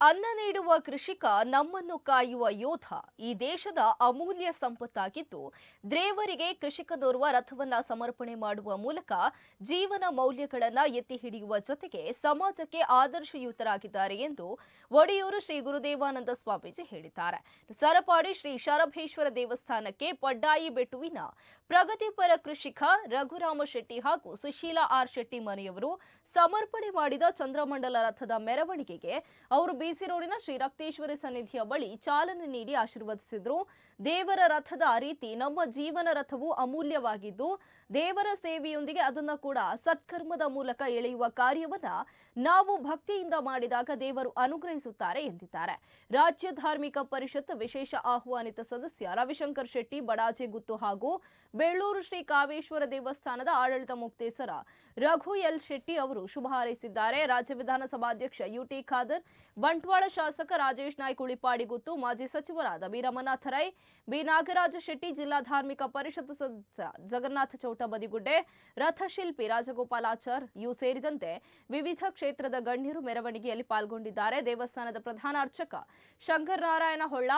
ಅನ್ನ ನೀಡುವ ಕೃಷಿಕ ನಮ್ಮನ್ನು ಕಾಯುವ ಯೋಧ ಈ ದೇಶದ ಅಮೂಲ್ಯ ಸಂಪತ್ತಾಗಿದ್ದು ದೇವರಿಗೆ ಕೃಷಿಕನೋರ್ವ ರಥವನ್ನ ಸಮರ್ಪಣೆ ಮಾಡುವ ಮೂಲಕ ಜೀವನ ಮೌಲ್ಯಗಳನ್ನು ಎತ್ತಿ ಹಿಡಿಯುವ ಜೊತೆಗೆ ಸಮಾಜಕ್ಕೆ ಆದರ್ಶಯುತರಾಗಿದ್ದಾರೆ ಎಂದು ಒಡೆಯೂರು ಶ್ರೀ ಗುರುದೇವಾನಂದ ಸ್ವಾಮೀಜಿ ಹೇಳಿದ್ದಾರೆ. ಸರಪಾಡಿ ಶ್ರೀ ಶರಭೇಶ್ವರ ದೇವಸ್ಥಾನಕ್ಕೆ ಪಡ್ಡಾಯಿ ಬೆಟ್ಟುವಿನ ಪ್ರಗತಿಪರ ಕೃಷಿಕ ರಘುರಾಮ ಶೆಟ್ಟಿ ಹಾಗೂ ಸುಶೀಲಾ ಆರ್ ಶೆಟ್ಟಿ ಮನೆಯವರು ಸಮರ್ಪಣೆ ಮಾಡಿದ ಚಂದ್ರಮಂಡಲ ರಥದ ಮೆರವಣಿಗೆಗೆ ಅವರು ಬಿಸಿ ರೋಡಿನ ಶ್ರೀ ರಕ್ತೇಶ್ವರಿ ಸನ್ನಿಧಿಯ ಬಳಿ ಚಾಲನೆ ನೀಡಿ ಆಶೀರ್ವದಿಸಿದರು. ದೇವರ ರಥದ ರೀತಿ ನಮ್ಮ ಜೀವನ ರಥವು ಅಮೂಲ್ಯವಾಗಿದ್ದು ದೇವರ ಸೇವೆಯೊಂದಿಗೆ ಅದನ್ನು ಕೂಡ ಸತ್ಕರ್ಮದ ಮೂಲಕ ಎಳೆಯುವ ಕಾರ್ಯವನ್ನ ನಾವು ಭಕ್ತಿಯಿಂದ ಮಾಡಿದಾಗ ದೇವರು ಅನುಗ್ರಹಿಸುತ್ತಾರೆ ಎಂದಿದ್ದಾರೆ. ರಾಜ್ಯ ಧಾರ್ಮಿಕ ಪರಿಷತ್ ವಿಶೇಷ ಆಹ್ವಾನಿತ ಸದಸ್ಯ ರವಿಶಂಕರ್ ಶೆಟ್ಟಿ ಬಡಾಜೆ ಗುತ್ತು ಹಾಗೂ ಬೆಳ್ಳೂರು ಶ್ರೀ ಕಾವೇಶ್ವರ ದೇವಸ್ಥಾನದ ಆಡಳಿತ ಮುಕ್ತೇಸರ ರಘು ಎಲ್ ಶೆಟ್ಟಿ ಅವರು ಶುಭ ಹಾರೈಸಿದ್ದಾರೆ. ರಾಜ್ಯ ವಿಧಾನಸಭಾಧ್ಯಕ್ಷ ಯುಟಿ ಖಾದರ್, ಬಂಟ್ವಾಳ ಶಾಸಕ ರಾಜೇಶ್ ನಾಯ್ಕ ಉಳಿಪಾಡಿ ಗುತ್ತು, ಮಾಜಿ ಸಚಿವರಾದ ಬಿ ರಮನಾಥ ರೈ, ಬಿ ನಾಗರಾಜ ಶೆಟ್ಟಿ, ಜಿಲ್ಲಾ ಧಾರ್ಮಿಕ ಪರಿಷತ್ ಸದಸ್ಯ ಜಗನ್ನಾಥ ಚೌಟ ಬದಿಗುಡ್ಡೆ, ರಥಶಿಲ್ಪಿ ರಾಜಗೋಪಾಲಾಚಾರ್ ಯು ಸೇರಿದಂತೆ ವಿವಿಧ ಕ್ಷೇತ್ರದ ಗಣ್ಯರು ಮೆರವಣಿಗೆಯಲ್ಲಿ ಪಾಲ್ಗೊಂಡಿದ್ದಾರೆ. ದೇವಸ್ಥಾನದ ಪ್ರಧಾನ ಅರ್ಚಕ ಶಂಕರ್ ನಾರಾಯಣ ಹೊಳ್ಳ,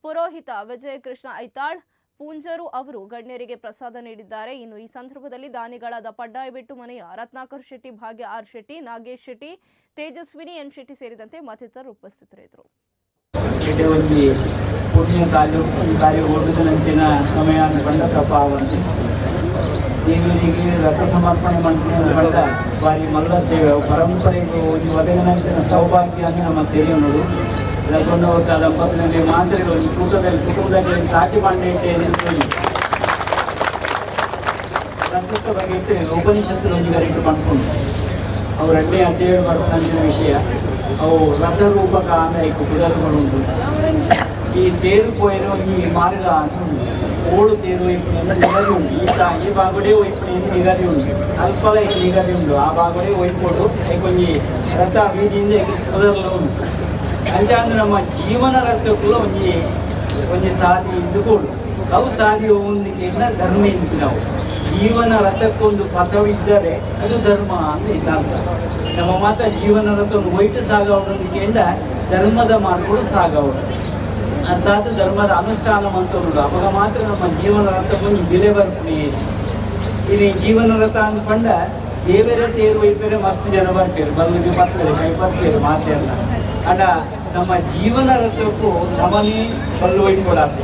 ಪುರೋಹಿತ ವಿಜಯ ಕೃಷ್ಣ ಐತಾಳ್, ಪೂಂಜರು ಅವರು ಗಣ್ಯರಿಗೆ ಪ್ರಸಾದ ನೀಡಿದ್ದಾರೆ. ಇನ್ನು ಈ ಸಂದರ್ಭದಲ್ಲಿ ದಾನಿಗಳಾದ ಪಡ್ಡಾಯಿಬೆಟ್ಟು ಮನೆಯ ರತ್ನಾಕರ್ ಶೆಟ್ಟಿ, ಭಾಗ್ಯ ಆರ್ ಶೆಟ್ಟಿ, ನಾಗೇಶ್ ಶೆಟ್ಟಿ, ತೇಜಸ್ವಿನಿ ಎನ್ ಶೆಟ್ಟಿ ಸೇರಿದಂತೆ ಮತ್ತಿತರರು ಉಪಸ್ಥಿತರಿದ್ದರು. ಸಮಯ ದೇವರಿಗೆ ರಥ ಸಮರ್ಪಣೆ ಮಾಡಿದ ಬಾರಿ ಮಲ್ಲ ಸೇವೆ ಪರಂಪರೆಗೆ ಒಂದು ಒದಗಿನಂಚಿನ ಸೌಭಾಗ್ಯ ಅಂದರೆ ನಮ್ಮ ತೆರೆಯುವುದು ಅದಕ್ಕೊಂದು ದಂಪತಿನಲ್ಲಿ ಮಾತ್ರ ಒಂದು ಕುಟುಂಬದಲ್ಲಿ ಸಾಟಿ ಮಾಡಿಟ್ಟೆ ಅಂತ ಹೇಳಿ ಸಂಸ್ಕೃತ ಬಗ್ಗೆ ಇಟ್ಟು ಉಪನಿಷತ್ತಿನೊಂದಿಗೆ ಇಟ್ಟುಕೊಂಡು ಅವರಡ್ಡೆ 17 ವರ್ಷದ ವಿಷಯ ಅವು ರಥ ರೂಪಕ ಅಂತ ಕುದುರೆಗಳುಂಟು. ಈ ತೇರು ಪೋಯಿರೋ ಈ ಮಾರ್ಗ ಓಡು ತೇರು ఇప్పుడు నిగది ఉంది ఈ బాగుడే ఇప్పుడు నిగది ఉంది అల్పల నిగది ఉంది ఆ బాగుడే ಹೋಯ್ಕೊಂಡು ಕೊಂಚ ರಥ ಬೀದಿಯಿಂದ ಕುದುರೆಲ್ಲ ಉಂಟು అంటే ಅಂದ್ರೆ ನಮ್ಮ ಜೀವನ ರಥಕ್ಕೂ ಒಂದು ಸಾಧಿ ಇದ್ದುಕೊಂಡು ಅವು ಸಾಧಿ ಹೋಗೋದಕ್ಕಿಂತ ಧರ್ಮ ಎಂತ ನಾವು ಜೀವನ ರಥಕ್ಕೊಂದು ಪಥವಿದ್ದರೆ ಅದು ಧರ್ಮ ಅಂತ ಇದ್ದಾಂತ ನಮ್ಮ ಮಾತ್ರ ಜೀವನ ರಥವನ್ನು ಒಯ್ಟು ಸಾಗೋದಕ್ಕಿಂತ ಧರ್ಮದ ಮಾರ್ಗಗಳು ಸಾಗೋದು ಅರ್ಥಾತ್ ಧರ್ಮದ ಅನುಷ್ಠಾನ ಅಂತ ಉಂಟು ಅವಾಗ ಮಾತ್ರ ನಮ್ಮ ಜೀವನ ರಥವನ್ನು ಬೆಲೆ ಬರ್ತೀನಿ. ಇಲ್ಲಿ ಜೀವನ ರಥ ಅಂದ್ಕೊಂಡ ದೇವರೇ ತೇರು ಒಯ್ಪೇರೆ ಮಸ್ತ್ ಜನ ಬರ್ತಾರೆ ಬಲ್ಲಿಗೆ ಬರ್ತಾರೆ ಕೈ ಬರ್ತಾರೆ ಮಾತೆಲ್ಲ ಅಲ್ಲ ನಮ್ಮ ಜೀವನ ರಥಕ್ಕೂ ನಮ್ಮನ್ನೇ ಬಲ್ಲು ಒಯ್ಕೊಡಾತೆ.